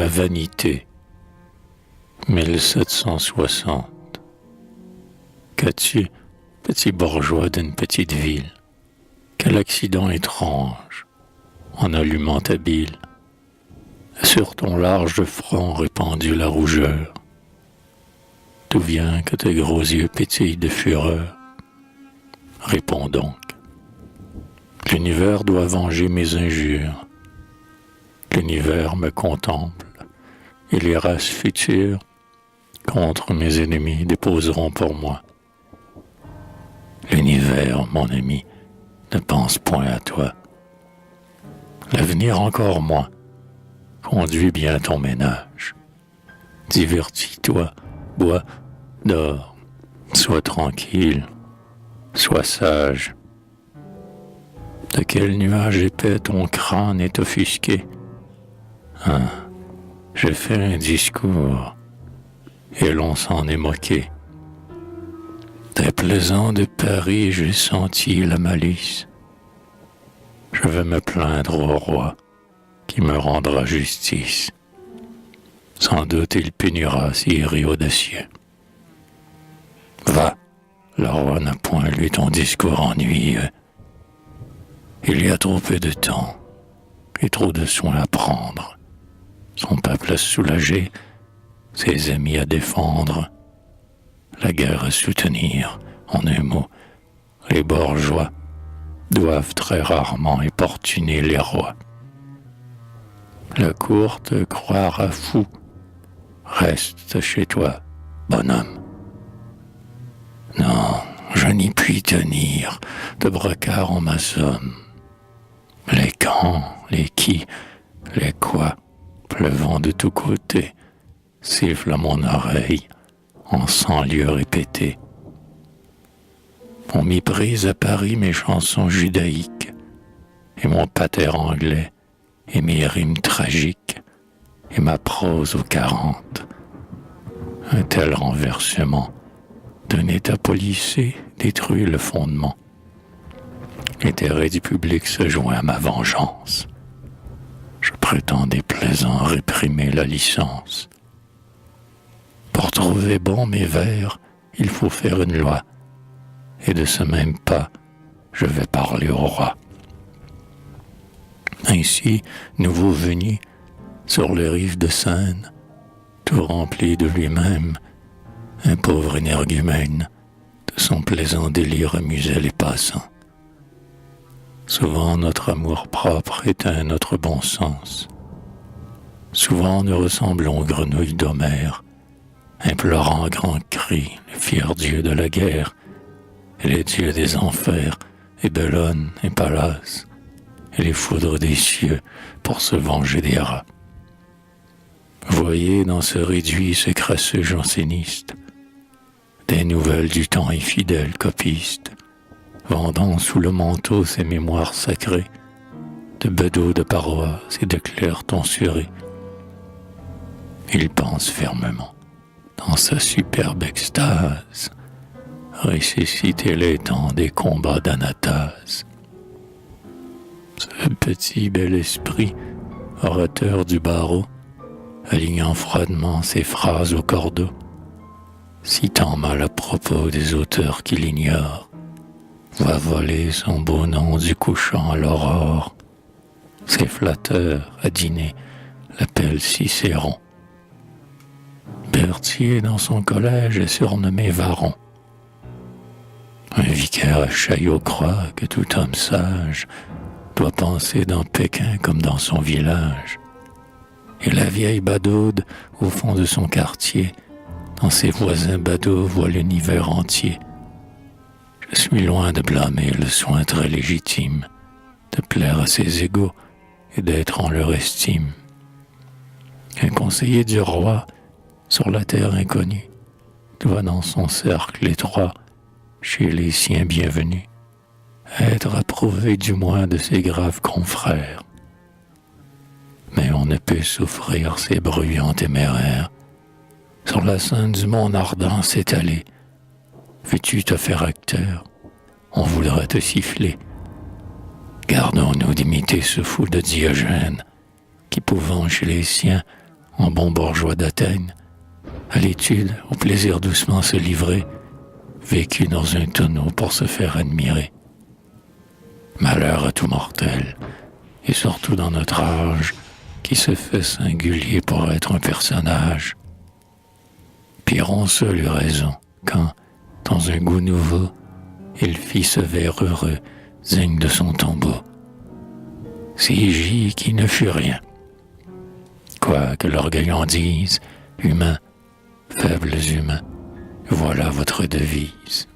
la vanité. 1760. Qu'as-tu, petit bourgeois d'une petite ville? Quel accident étrange, en allumant ta bile, sur ton large front répandu la rougeur. D'où vient que tes gros yeux pétillent de fureur? Réponds donc. L'univers doit venger mes injures. L'univers me contemple, et les races futures, contre mes ennemis, déposeront pour moi. L'univers, mon ami, ne pense point à toi. L'avenir encore moins. Conduis bien ton ménage. Divertis-toi, bois, dors, sois tranquille, sois sage. De quel nuage épais ton crâne est offusqué? J'ai fait un discours, et l'on s'en est moqué. Déplaisant de Paris, j'ai senti la malice. Je vais me plaindre au roi, qui me rendra justice. Sans doute il punira s'il rit audacieux. Va, le roi n'a point lu ton discours ennuyeux. Il y a trop peu de temps, et trop de soins à prendre. Son peuple à soulager, ses amis à défendre, la guerre à soutenir. En un mot, les bourgeois doivent très rarement importuner les rois. La cour te croira fou. Reste chez toi, bonhomme. Non, je n'y puis tenir, de brocart on m'assomme. Les quand, les qui, les quoi, pleuvant de tous côtés, sifflent à mon oreille en 100 lieux répétés. On méprise à Paris mes chansons judaïques, et mon pater anglais, et mes rimes tragiques, et ma prose aux 40. Un tel renversement d'un état policé détruit le fondement. L'intérêt du public se joint à ma vengeance. Je prétends déplaisant réprimer la licence. Pour trouver bon mes vers, il faut faire une loi, et de ce même pas, je vais parler au roi. Ainsi, nouveau venu, sur les rives de Seine, tout rempli de lui-même, un pauvre énergumène, de son plaisant délire amusait les passants. Souvent notre amour-propre éteint notre bon sens. Souvent nous ressemblons aux grenouilles d'Homère, implorant à grands cris les fiers dieux de la guerre, et les dieux des enfers, et Bellone, et Pallas, et les foudres des cieux pour se venger des rats. Voyez dans ce réduit ce crasseux janséniste, des nouvelles du temps infidèle copiste, vendant sous le manteau ses mémoires sacrées, de bedeaux de paroisse et de clercs tonsurés. Il pense fermement, dans sa superbe extase, ressusciter les temps des combats d'Anatase. Ce petit bel esprit, orateur du barreau, alignant froidement ses phrases au cordeau, citant mal à propos des auteurs qu'il ignore, va voler son beau nom du couchant à l'aurore. Ses flatteurs, à dîner, l'appellent Cicéron. Berthier, dans son collège, est surnommé Varon. Un vicaire à Chaillot croit que tout homme sage doit penser dans Pékin comme dans son village. Et la vieille badaude, au fond de son quartier, dans ses voisins badauds, voit l'univers entier. Je suis loin de blâmer le soin très légitime de plaire à ses égaux et d'être en leur estime. Un conseiller du roi, sur la terre inconnue, doit dans son cercle étroit, chez les siens bienvenus, être approuvé du moins de ses graves confrères. Mais on ne peut souffrir ces bruyants téméraires, sur la scène du monde ardent s'étaler. Veux-tu te faire acteur? On voudrait te siffler. Gardons-nous d'imiter ce fou de Diogène, qui pouvant chez les siens en bon bourgeois d'Athènes, à l'étude, au plaisir doucement se livrer, vécu dans un tonneau pour se faire admirer. Malheur à tout mortel, et surtout dans notre âge, qui se fait singulier pour être un personnage. Pyrrhon seul eut raison, quand, dans un goût nouveau, il fit ce vers heureux, digne de son tombeau. Si j'y qui ne fut rien. Quoi que l'orgueil en dise, humains, faibles humains, voilà votre devise.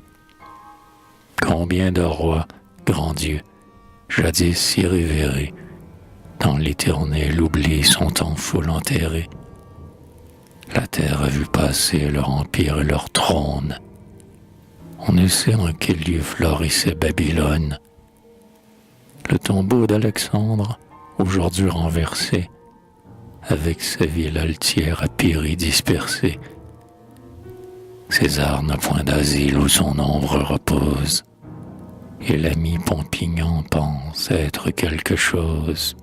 Combien de rois, grand Dieu, jadis si révérés, dans l'éternel oubli sont en foule enterrés. La terre a vu passer leur empire et leur trône. On ne sait en quel lieu florissait Babylone. Le tombeau d'Alexandre, aujourd'hui renversé, avec sa ville altière a péri dispersée. César n'a point d'asile où son ombre repose, et l'ami Pompignan pense être quelque chose.